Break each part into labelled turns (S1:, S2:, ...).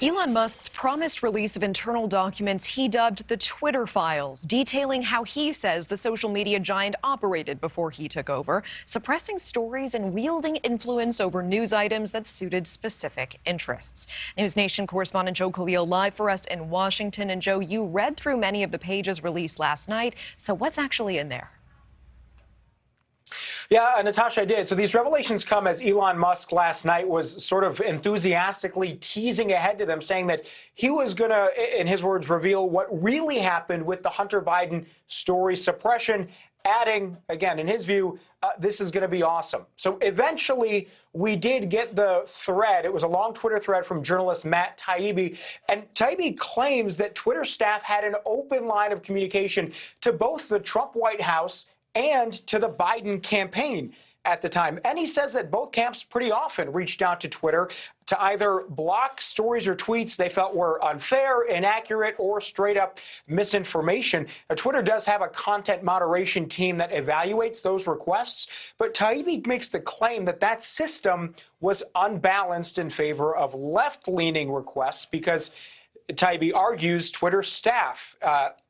S1: Elon Musk's promised release of internal documents he dubbed the Twitter files, detailing how he says the social media giant operated before he took over, suppressing stories and wielding influence over news items that suited specific interests. NewsNation correspondent Joe Khalil live for us in Washington. And Joe, you read through many of the pages released last night. So what's actually in there?
S2: Yeah, Natasha, I did. So these revelations come as Elon Musk last night was sort of enthusiastically teasing ahead to them, saying that he was going to, in his words, reveal what really happened with the Hunter Biden story suppression, adding, again, in his view, this is going to be awesome. So eventually, we did get the thread. It was a long Twitter thread from journalist Matt Taibbi. And Taibbi claims that Twitter staff had an open line of communication to both the Trump White House and to the Biden campaign at the time. And he says that both camps pretty often reached out to Twitter to either block stories or tweets they felt were unfair, inaccurate, or straight up misinformation. Now, Twitter does have a content moderation team that evaluates those requests, but Taibbi makes the claim that that system was unbalanced in favor of left-leaning requests because Taibbi argues Twitter staff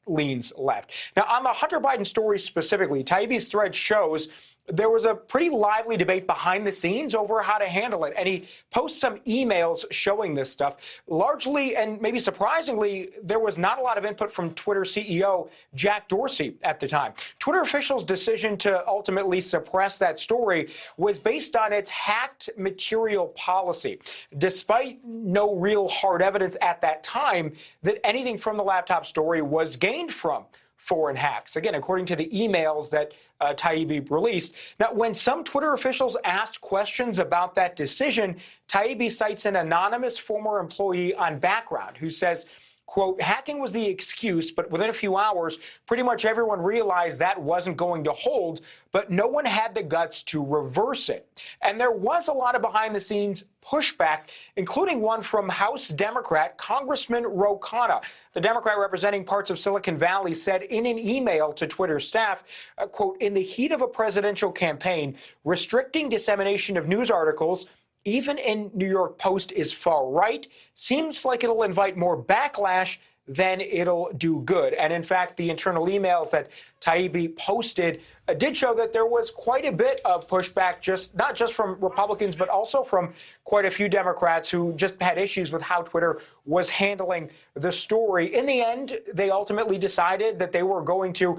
S2: leans left. Now, on the Hunter Biden story specifically, Taibbi's thread shows there was a pretty lively debate behind the scenes over how to handle it. And he posts some emails showing this stuff. Largely, and maybe surprisingly, there was not a lot of input from Twitter CEO Jack Dorsey at the time. Twitter officials' decision to ultimately suppress that story was based on its hacked material policy, despite no real hard evidence at that time that anything from the laptop story was gained from foreign hacks. Again, according to the emails that Taibbi released. Now, when some Twitter officials asked questions about that decision, Taibbi cites an anonymous former employee on Background who says, quote, hacking was the excuse, but within a few hours, pretty much everyone realized that wasn't going to hold, but no one had the guts to reverse it. And there was a lot of behind-the-scenes pushback, including one from House Democrat Congressman Ro Khanna. The Democrat representing parts of Silicon Valley said in an email to Twitter staff, quote, in the heat of a presidential campaign, restricting dissemination of news articles even in New York Post is far right, seems like it'll invite more backlash than it'll do good. And in fact, the internal emails that Taibbi posted did show that there was quite a bit of pushback, not just from Republicans, but also from quite a few Democrats who just had issues with how Twitter was handling the story. In the end, they ultimately decided that they were going to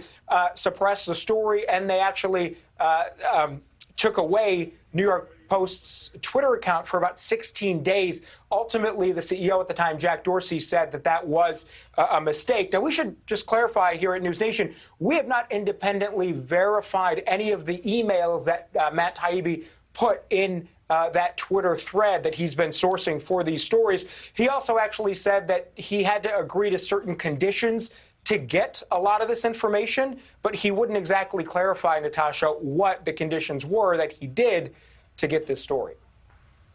S2: suppress the story, and they actually took away New York Post's Twitter account for about 16 days. Ultimately, the CEO at the time, Jack Dorsey, said that that was a mistake. Now, we should just clarify here at NewsNation, we have not independently verified any of the emails that Matt Taibbi put in that Twitter thread that he's been sourcing for these stories. He also actually said that he had to agree to certain conditions to get a lot of this information, but he wouldn't exactly clarify, Natasha, what the conditions were that he did to get this story.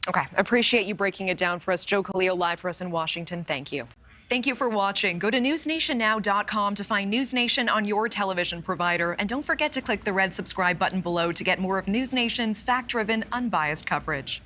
S1: Okay, appreciate you breaking it down for us. Joe Khalil live for us in Washington. Thank you. Thank you for watching. Go to newsnationnow.com to find NewsNation on your television provider. And don't forget to click the red subscribe button below to get more of NewsNation's fact-driven, unbiased coverage.